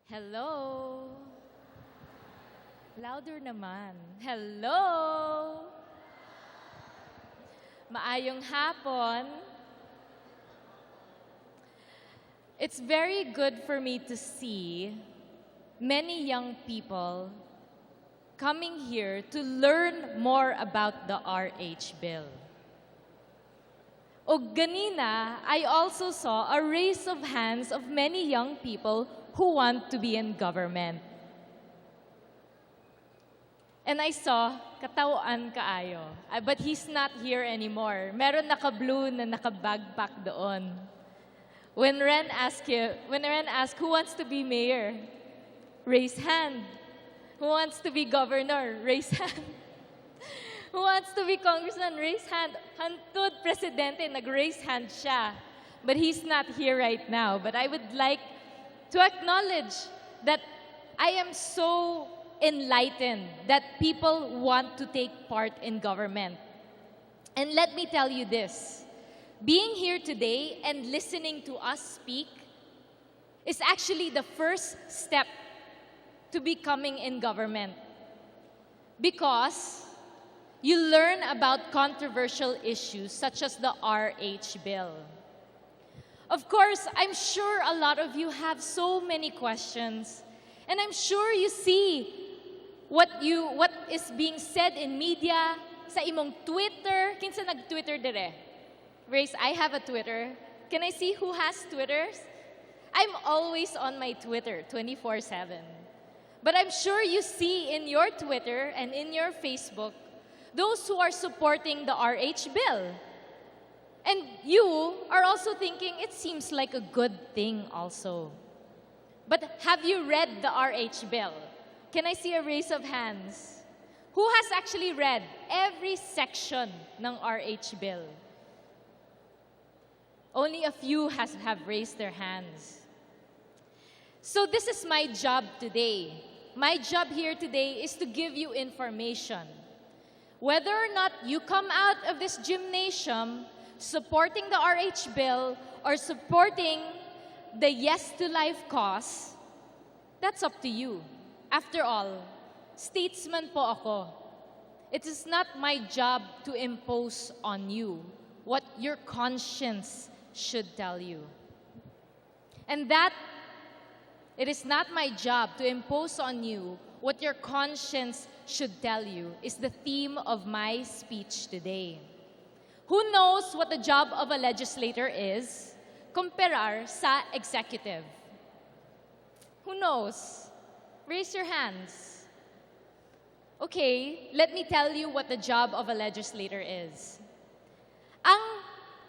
Hello. Louder naman. Hello. Maayong hapon. It's very good for me to see many young people coming here to learn more about the RH bill. O ganina, I also saw a raise of hands of many young people who want to be in government. And I saw Katawaan Kaayo, but he's not here anymore. Meron naka-blue na naka-backpack doon. When Ren asked who wants to be mayor, raise hand. Who wants to be governor, raise hand. Who wants to be congressman, raise hand. Hantud presidente, nag-raise hand siya. But he's not here right now. But I would like to acknowledge that I am so enlightened that people want to take part in government. And let me tell you this, being here today and listening to us speak is actually the first step to becoming in government. Because you learn about controversial issues such as the RH bill. Of course, I'm sure a lot of you have so many questions. And I'm sure you see what is being said in media, sa imong Twitter. Kinsa nag-Twitter dire? Raise, I have a Twitter. Can I see who has Twitters? I'm always on my Twitter, 24/7. But I'm sure you see in your Twitter and in your Facebook those who are supporting the RH bill. And you are also thinking it seems like a good thing also. But have you read the RH bill? Can I see a raise of hands? Who has actually read every section ng RH bill? Only a few have raised their hands. So this is my job today. My job here today is to give you information. Whether or not you come out of this gymnasium supporting the RH bill or supporting the Yes to Life cause, that's up to you. After all, statesman po ako. It is not my job to impose on you what your conscience should tell you. And that it is not my job to impose on you what your conscience should tell you is the theme of my speech today. Who knows what the job of a legislator is? Comparar sa executive. Who knows? Raise your hands. Okay, let me tell you what the job of a legislator is. Ang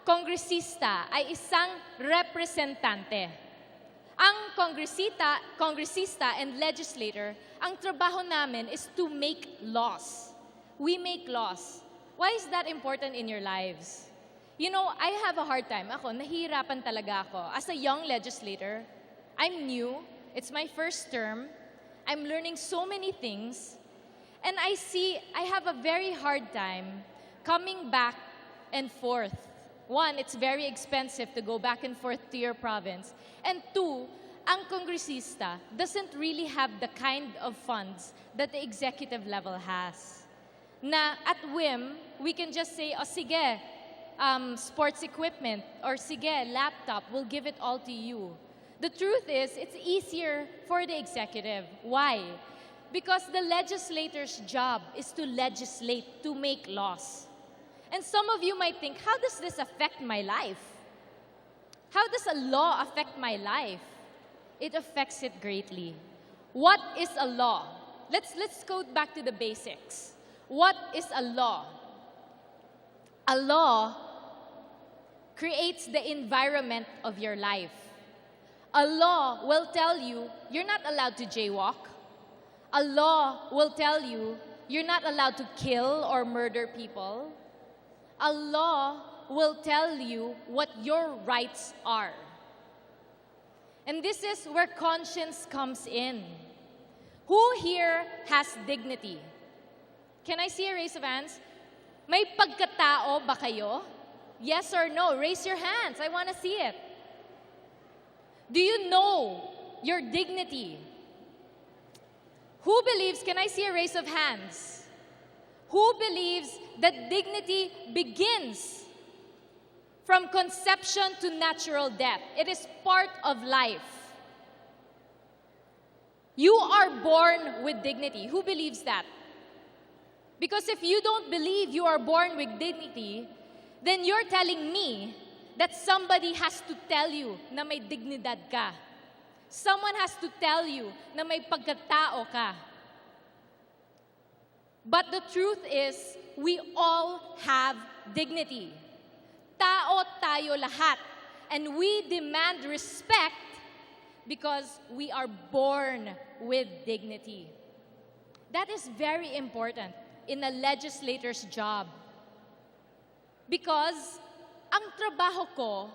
kongresista ay isang representante. Ang kongresista and legislator, ang trabaho namin is to make laws. We make laws. Why is that important in your lives? You know, I have a hard time. Ako, nahihirapan talaga ako. As a young legislator, I'm new. It's my first term. I'm learning so many things. And I have a very hard time coming back and forth. One, it's very expensive to go back and forth to your province. And two, ang kongresista doesn't really have the kind of funds that the executive level has. Na at whim, we can just say, oh sige, sports equipment, or sige, laptop, we'll give it all to you. The truth is, it's easier for the executive. Why? Because the legislator's job is to legislate, to make laws. And some of you might think, how does this affect my life? How does a law affect my life? It affects it greatly. What is a law? Let's go back to the basics. What is a law? A law creates the environment of your life. A law will tell you you're not allowed to jaywalk. A law will tell you you're not allowed to kill or murder people. A law will tell you what your rights are. And this is where conscience comes in. Who here has dignity? Can I see a raise of hands? May pagkatao ba kayo? Yes or no? Raise your hands. I want to see it. Do you know your dignity? Who believes, can I see a raise of hands? Who believes that dignity begins from conception to natural death? It is part of life. You are born with dignity. Who believes that? Because if you don't believe you are born with dignity, then you're telling me that somebody has to tell you na may dignidad ka. Someone has to tell you na may pagkatao ka. But the truth is, we all have dignity. Tao tayo lahat. And we demand respect because we are born with dignity. That is very important in a legislator's job. Because ang trabaho ko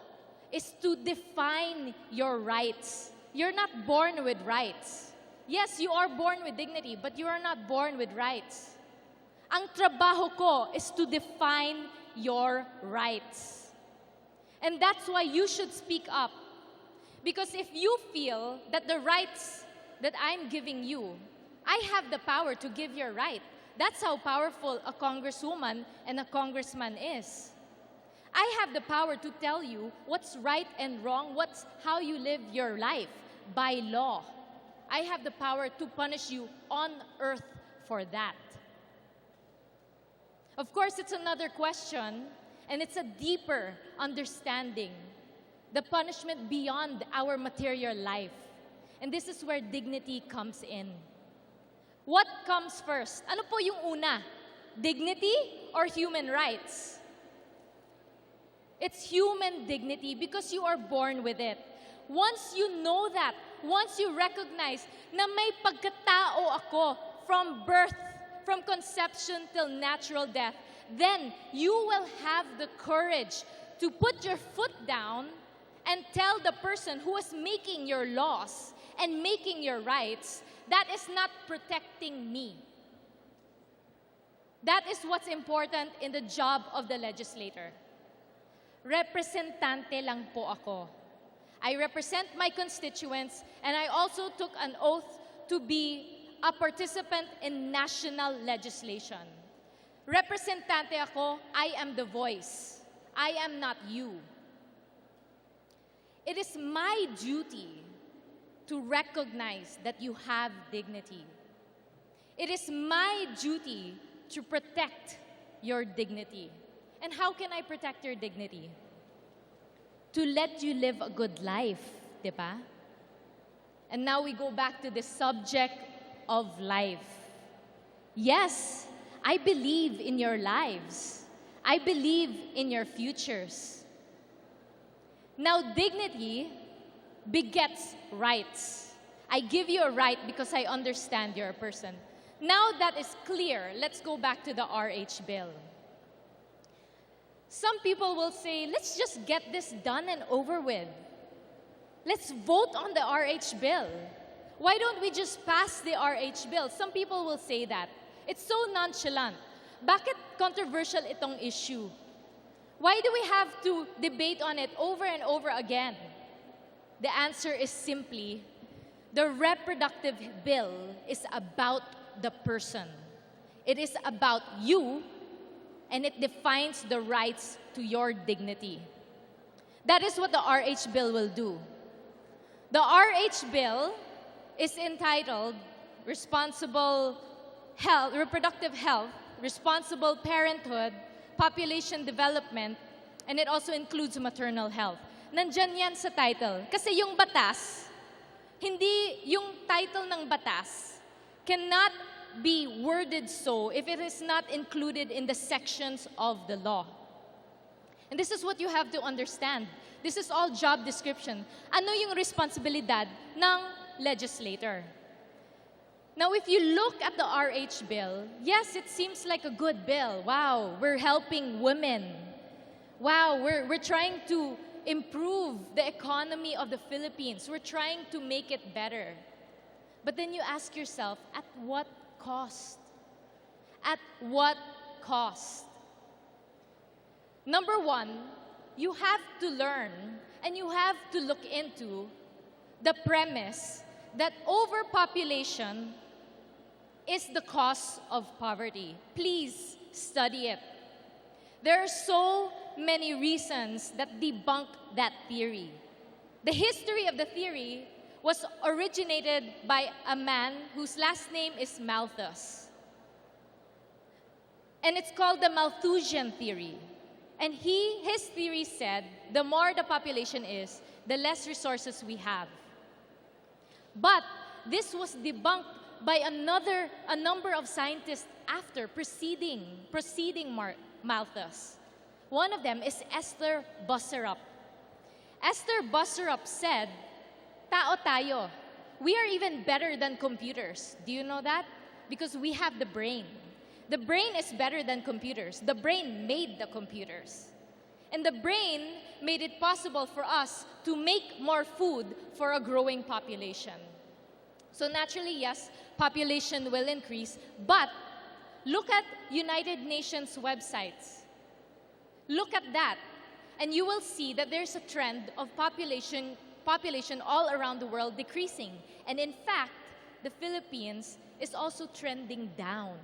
is to define your rights. You're not born with rights. Yes, you are born with dignity, but you are not born with rights. Ang trabaho ko is to define your rights. And that's why you should speak up. Because if you feel that the rights that I'm giving you, I have the power to give your right. That's how powerful a congresswoman and a congressman is. I have the power to tell you what's right and wrong, how you live your life by law. I have the power to punish you on earth for that. Of course, it's another question, and it's a deeper understanding. The punishment beyond our material life. And this is where dignity comes in. What comes first? Ano po yung una? Dignity or human rights? It's human dignity because you are born with it. Once you know that, once you recognize na may pagkatao ako from birth, from conception till natural death, then you will have the courage to put your foot down and tell the person who is making your laws and making your rights, that is not protecting me. That is what's important in the job of the legislator. Representante lang po ako. I represent my constituents, and I also took an oath to be a participant in national legislation. Representante ako, I am the voice. I am not you. It is my duty to recognize that you have dignity. It is my duty to protect your dignity. And how can I protect your dignity? To let you live a good life, di ba? And now we go back to the subject of life. Yes, I believe in your lives. I believe in your futures. Now, dignity begets rights. I give you a right because I understand you're a person. Now that is clear, let's go back to the RH bill. Some people will say, let's just get this done and over with. Let's vote on the RH bill. Why don't we just pass the RH bill? Some people will say that. It's so nonchalant. Bakit controversial itong issue? Why do we have to debate on it over and over again? The answer is simply, the reproductive bill is about the person. It is about you, and it defines the rights to your dignity. That is what the RH bill will do. The RH bill is entitled Responsible Health, Reproductive Health, Responsible Parenthood, Population Development, and it also includes maternal health. Nandyan yan sa title. Kasi yung batas, yung title ng batas cannot be worded so if it is not included in the sections of the law. And this is what you have to understand. This is all job description. Ano yung responsibilidad ng legislator? Now, if you look at the RH bill, yes, it seems like a good bill. Wow, we're helping women. Wow, we're trying to improve the economy of the Philippines. We're trying to make it better. But then you ask yourself, at what cost? At what cost? Number one, you have to learn and you have to look into the premise that overpopulation is the cause of poverty. Please study it. There are so many reasons that debunk that theory. The history of the theory was originated by a man whose last name is Malthus. And it's called the Malthusian theory. And his theory said, the more the population is, the less resources we have. But this was debunked by a number of scientists after preceding Malthus. One of them is Esther Busserup. Esther Busserup said, tao tayo. We are even better than computers. Do you know that? Because we have the brain. The brain is better than computers. The brain made the computers. And the brain made it possible for us to make more food for a growing population. So naturally, yes, population will increase, but look at United Nations websites. Look at that, and you will see that there's a trend of population all around the world decreasing. And in fact, the Philippines is also trending down.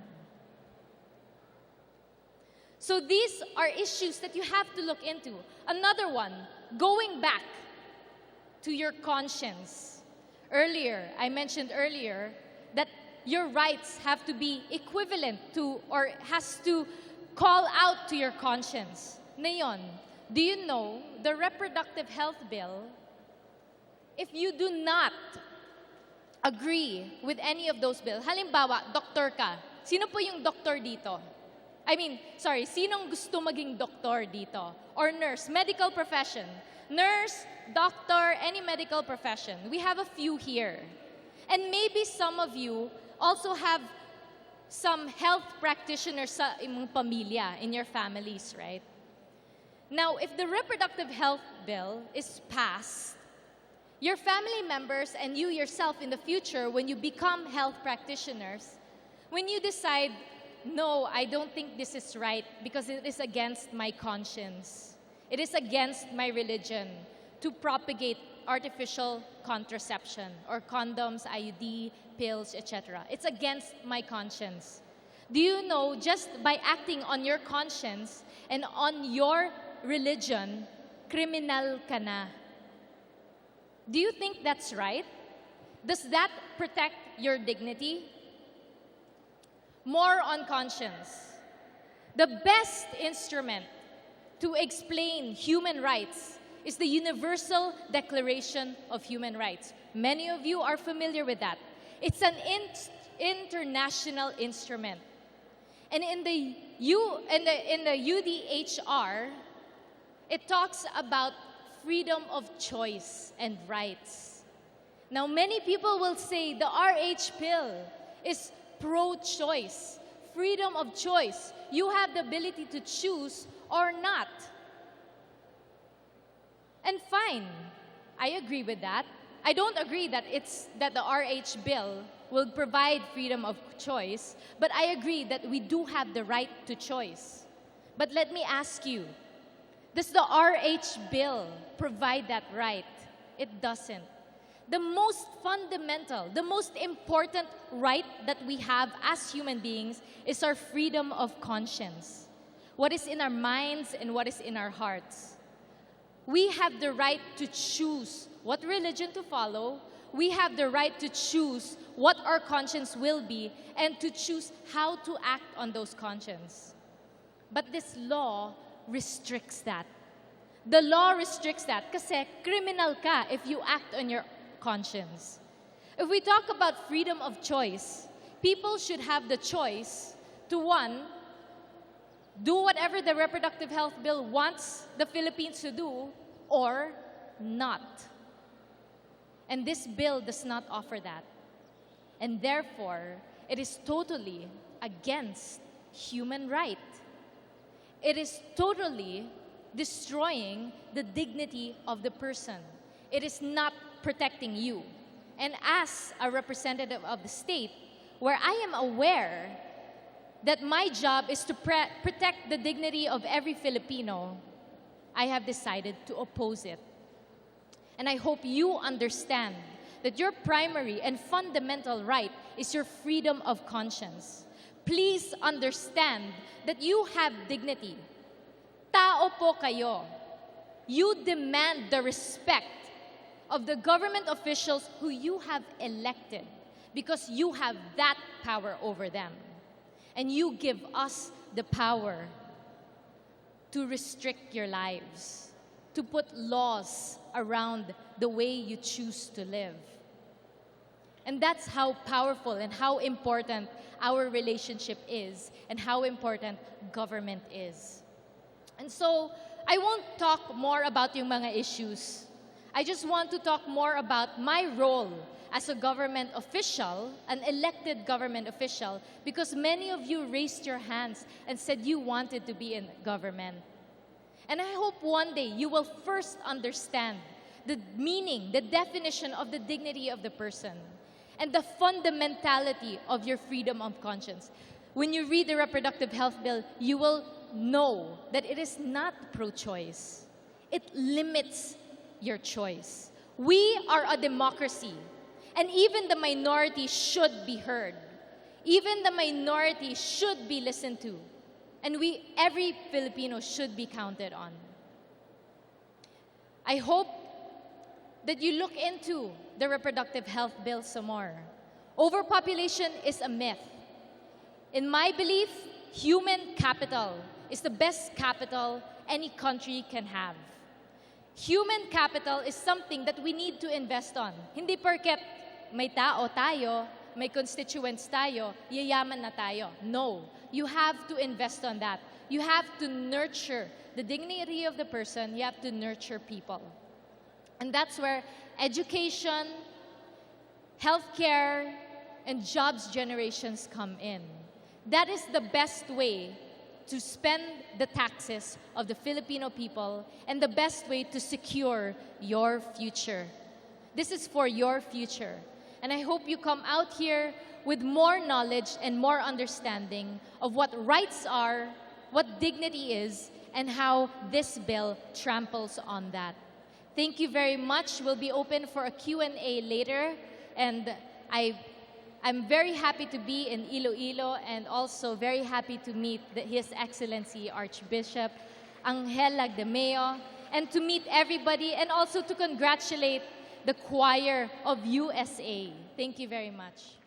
So these are issues that you have to look into. Another one, going back to your conscience. I mentioned earlier that your rights have to be equivalent to or has to call out to your conscience. Ngayon, do you know the reproductive health bill, if you do not agree with any of those bills, halimbawa, doktor ka, sino po yung doktor dito? Sinong gusto maging doktor dito? Or nurse, medical profession. Nurse, doctor, any medical profession. We have a few here. And maybe some of you also have some health practitioners sa imong pamilya, in your families, right? Now, if the reproductive health bill is passed, your family members and you yourself in the future, when you become health practitioners, when you decide, no, I don't think this is right because it is against my conscience. It is against my religion to propagate artificial contraception or condoms, IUD, pills, etc. It's against my conscience. Do you know, just by acting on your conscience and on your religion, criminal ka na? Do you think that's right? Does that protect your dignity? More on conscience. The best instrument to explain human rights is the Universal Declaration of Human Rights. Many of you are familiar with that. It's an international instrument. And in the UDHR, it talks about freedom of choice and rights. Now, many people will say the RH pill is pro-choice, freedom of choice. You have the ability to choose or not. And fine, I agree with that. I don't agree that the RH bill will provide freedom of choice, but I agree that we do have the right to choice. But let me ask you, does the RH bill provide that right? It doesn't. The most fundamental, the most important right that we have as human beings is our freedom of conscience. What is in our minds and what is in our hearts. We have the right to choose what religion to follow. We have the right to choose what our conscience will be and to choose how to act on those conscience. But this law restricts that. The law restricts that kasi criminal ka if you act on your conscience. If we talk about freedom of choice, people should have the choice to, one, do whatever the reproductive health bill wants the Philippines to do or not. And this bill does not offer that. And therefore, it is totally against human right. It is totally destroying the dignity of the person. It is not protecting you. And as a representative of the state, where I am aware that my job is to protect the dignity of every Filipino, I have decided to oppose it. And I hope you understand that your primary and fundamental right is your freedom of conscience. Please understand that you have dignity. Tao po kayo. You demand the respect of the government officials who you have elected because you have that power over them. And you give us the power to restrict your lives, to put laws around the way you choose to live. And that's how powerful and how important our relationship is and how important government is. And so, I won't talk more about yung mga issues. I just want to talk more about my role as a government official, an elected government official, because many of you raised your hands and said you wanted to be in government. And I hope one day you will first understand the meaning, the definition of the dignity of the person, and the fundamentality of your freedom of conscience. When you read the reproductive health bill, you will know that it is not pro-choice. It limits your choice. We are a democracy, and even the minority should be heard. Even the minority should be listened to. And every Filipino should be counted on. I hope that you look into the reproductive health bill some more. Overpopulation is a myth. In my belief, human capital is the best capital any country can have. Human capital is something that we need to invest on. Hindi porket may tao tayo, may constituents tayo, yayaman na tayo. No, you have to invest on that. You have to nurture the dignity of the person. You have to nurture people. And that's where education, healthcare, and jobs generations come in. That is the best way to spend the taxes of the Filipino people and the best way to secure your future. This is for your future. And I hope you come out here with more knowledge and more understanding of what rights are, what dignity is, and how this bill tramples on that. Thank you very much. We'll be open for a Q&A later. And I'm very happy to be in Iloilo and also very happy to meet His Excellency Archbishop Angel Lagdameo and to meet everybody and also to congratulate the choir of USA. Thank you very much.